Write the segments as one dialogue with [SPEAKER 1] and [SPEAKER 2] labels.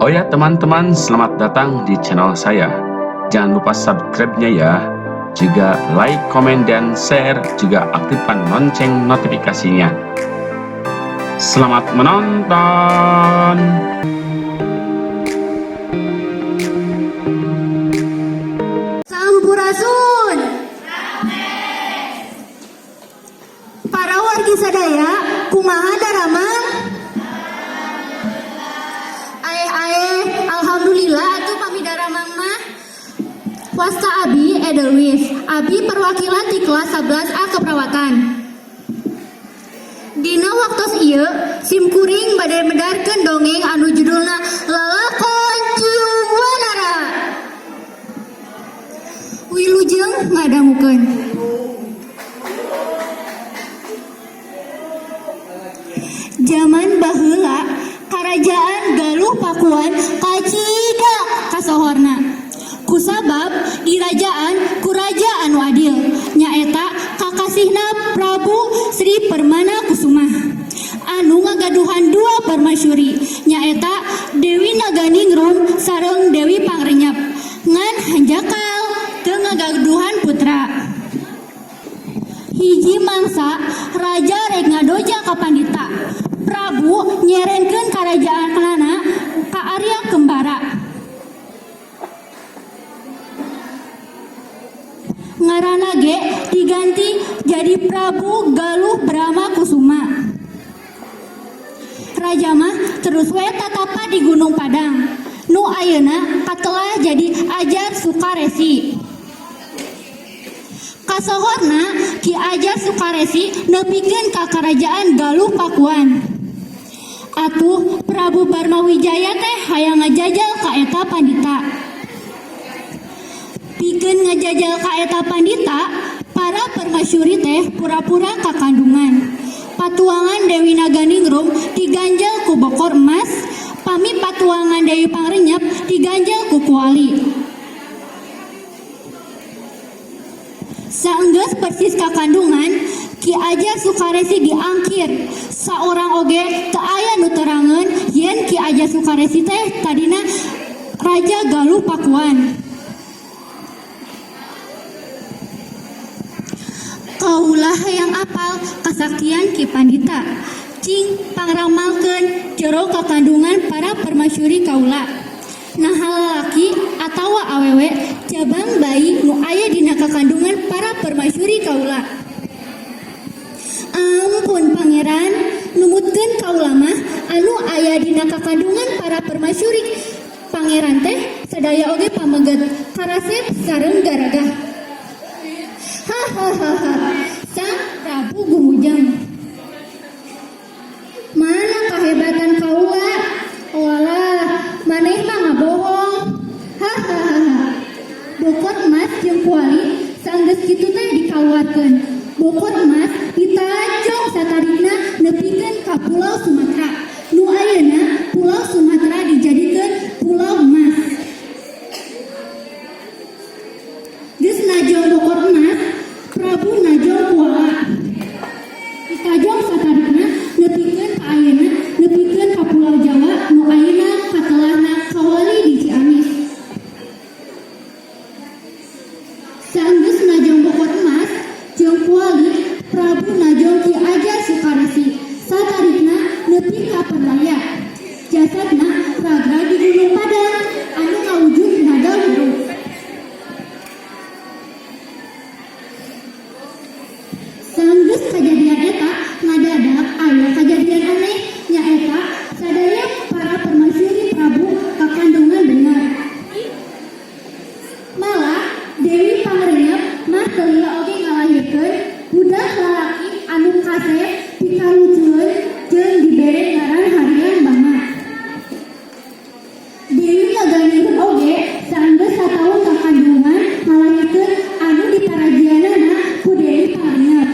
[SPEAKER 1] Oh ya teman-teman, selamat datang di channel saya. Jangan lupa subscribe-nya ya. Juga like, komen, dan share. Juga aktifkan lonceng notifikasinya. Selamat menonton.
[SPEAKER 2] Sampurasun. Para wargi sadaya, kumaha daramang? Alhamdulillah atuh pamidaramang mah. Wasta Abi Edelweiss, Abi perwakilan di kelas 11A keperawatan. Dina waktos ieu simkuring bade medarkeun dongeng anu judulna Lalakon Cium Wanara. Wilujeng ngadangukeun. Zaman baheula Karajaan Galuh Pakuan kacida kasohorna. Kusabab dirajaan kurajaan wadil nyaeta kakasihna Prabu Sri Permana Kusuma anu ngagaduhan dua permasyuri nyaeta Dewi Naganingrum sareng Dewi Pangrenyep ngan hanjakal teu ngagaduhan putra. Hiji mangsa raja rek ngadoja ka pandita Prabu nyerenkeun karajaan kelana ka Arya Kembara. Ngaranna ge diganti jadi Prabu Galuh Brahma Kusuma. Raja mah terus we tatapa di Gunung Padang. Nu ayeuna katelah jadi Ajar Sukaresi. Kasohorna Ki Ajar Sukaresi nepikeun ka karajaan Galuh Pakuan. Atuh Prabu Barmawijaya teh hayang ngajajal ka eta pandita. Pikeun ngajajal ka eta pandita, para permasyuri teh pura-pura kakandungan. Patuangan Dewi Naganingrum diganjal ku bokor emas, pami patuangan Dewi Pangrenyep diganjal ku kuali. Saenggeus persis kakandungan, Ki Ajar Sukaresi diangkir. Saorang oge teu aya nu terangeun yen Ki Ajar Sukaresi teh tadina Raja Galuh Pakuan. Kaulah hayang apal kasaktian Ki Pandita cing pangramalkeun jero kakandungan para permasyuri kaula. Nah lalaki atawa awewe cabang bayi nu aya dina kakandungan para permasyuri kaula. Ampun pangeran, numutkeun kaula mah anu aya dina kakandungan para permasyuri pangeran teh sadaya oge pameget karasep sareng garagah. Hahaha, sang Prabu gumujang. Mana kehebatan kaula? Walah, maneh mah ngabohong. Hahaha. Bokor emas jeung kuali saenggeus kitu teh dikaluarkeun. Bokor emas ditajong satarikna nepikeun ka Pulau Sumatera. Nu ayeuna Pulau Sumatera dijadikeun Pulau Emas. Geus najong bokor emas, Prabu najong kuala. Ditajong satarikna nepikeun ka ayeuna, nepikeun ka Pulau Jawa nu ayeuna katelahna Kawali di Ciamis. Saenggeus najong bokor emas jeung kuali, Prabu najong Ki Ajar Sukaresi satarikna nepi ka Perlaya. Jasadna raga di Gunung Padang anu ngawujud naga huruf. Saenggeus kajadian eta ngadadak aya kajadian aneh nyaeta sadaya para permasyuri Prabu kakandungan bener. Malah Dewi Pangrenyep mah teu oge ngalahirkeun budak lalaki anu kasep pikalucueun jeung dibere ngaran harian banget. Dewi Naganingrum oge saenggeus sataun kakandungan ngalahirkeun anu ditarajianana ku Dewi Pangrenyep.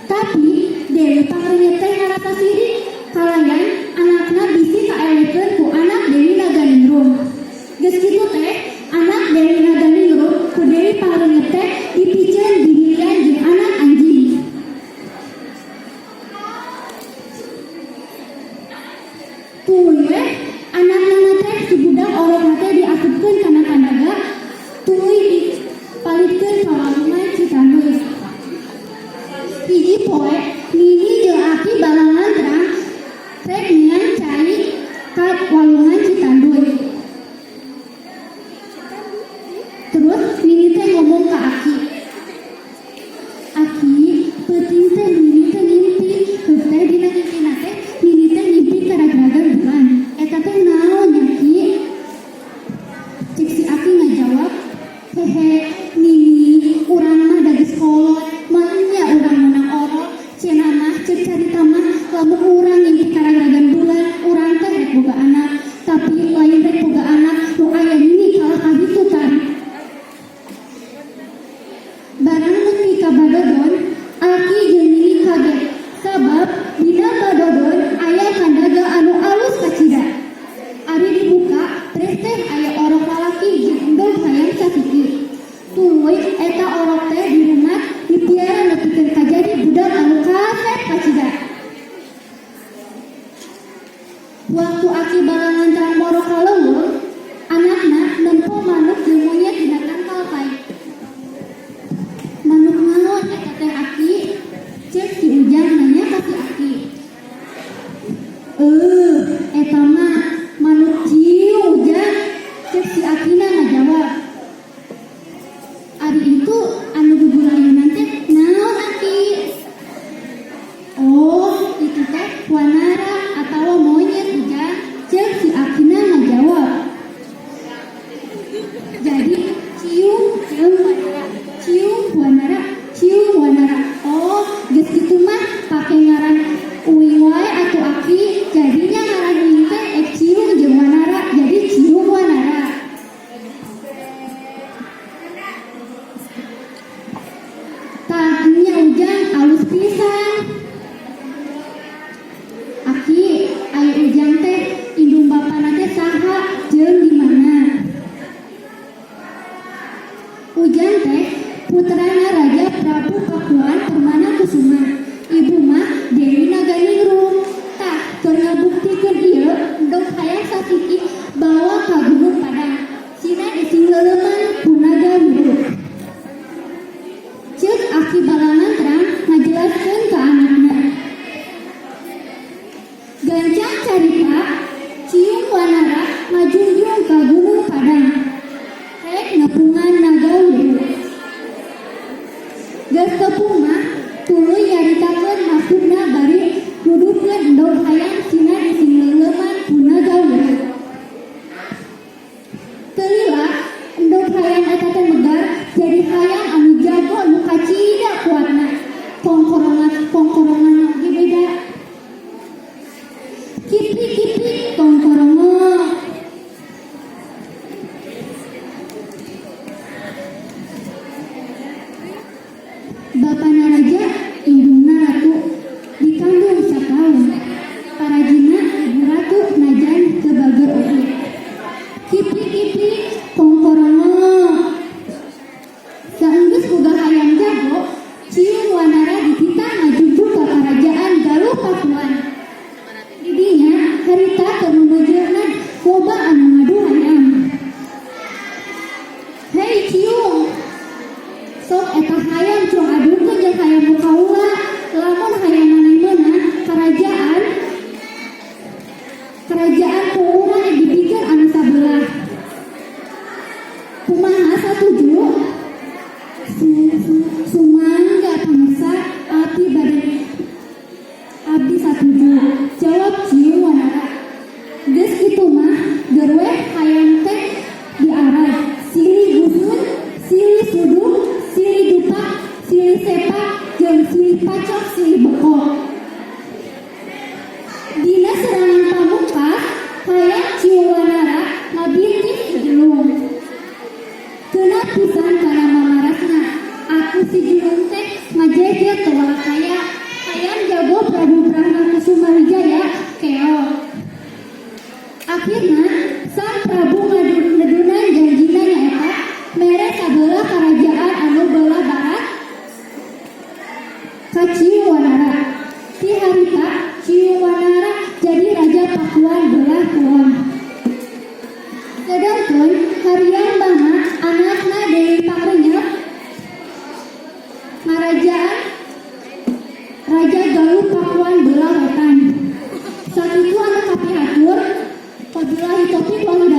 [SPEAKER 2] Tapi Dewi Pangrenyep teh ngarasa sirik kalayan anakna bisi kaelekeun ku anak Dewi Naganingrum. Geus kitu teh anak Dewi Naganingrum ku Dewi Pangrenyep teh dipikeun di rumah dipiara nepikeun kajadi budak anu kasep kacida. Waktu aki balangan moro kaleuweung, anakna nempo manuk jeung monyet dina tangkal pai. Manuk naon eta teh aki? Cek si Ujang nanya ka si aki. Eta mah manuk ciu Ujang. Cek si akina ngajawab. Ari itu anu gugulayunan teh naon aki? Oh, itu teh wanara atawa monyet Ujang. Cek si akina ngajawab. Jadi cium wanara, cium wanara, cium wanara. Oh, geus kitu mah pake ngaran uing wae atuh aki. Jadinya ngaran uing teh cium jeung wanara, jadi cium wanara. Tanya Ujang alus pisan. Aki, aya Ujang teh indung bapana teh saha jeung di mana? Ujang teh putrana Raja Prabu Pakuan Permana Kusuma. Ibu mah Dewi Naganingrum. Tah, keur ngabuktikeun ieu, endog hayang sasiki bawa ka Gunung Padang. Sina ising leuleman Punaga Wiru. Ceuk aki balangan terang ngajelaskeun ka anakna. Gancang carita, cium wanara ngajunjung ka Gunung Padang. Rek nepungan naga wiru. Geus tepung mah tuluy nyaritakeun maksudna bari nuduhkeun endog hayang sina ising leuleman Punaga Wiru. Teu lila endog hayang eta teh megar jadi hayang anu jago nu kacida kuatna. Kongkorongan lagi beda. Kipi kongkorongan. Bapana raja, indungna ratu, dikandung sataun. Parajina ibu ratu najan kebager oge. Kipi kongkorongan. Saenggeus boga hayang jago, cium wanara dititah ngajujug ka karajaan Galuh Pakuan. Didinya harita keur nunujeurna loba anu ngadu hayam. Hei cium, sok eta hayam cung adukeun jeung hayam nu kaula. Lamun hayam meunang kerajaan ku urang dipikeun anu sabelah. Kumaha satuju? Sumangga pamirsa abdi satuju. Jawab cium wanara. Geus kitu mah gerweh hayam teh diarad. Silih gusun, silih suduk, silih dupak, silih sepak, jeung silih pacok, silih bekok. Dina serangan pamungkas, hayang cium wanara ngabintih jelung. Keuna pisan kana mamarasna. Aku si jelung teh ngajejet teu kaya. Hayang jago Prabu Brahma Kusuma Wijaya keok. Akhirna sang Prabu ngadunan janjina nyaeta mere sabelah karajaan anu belah barat ka cium wanara. Ti harita cium wanara jadi Raja Pakuan belah kulon. Sedangkeun harian bama anakna Dewi Pangrenyep ngarajaan Raja Galuh Pakuan belah wetan. Sakitu anu kapihatur, wabillahi taufiq wal hidayah.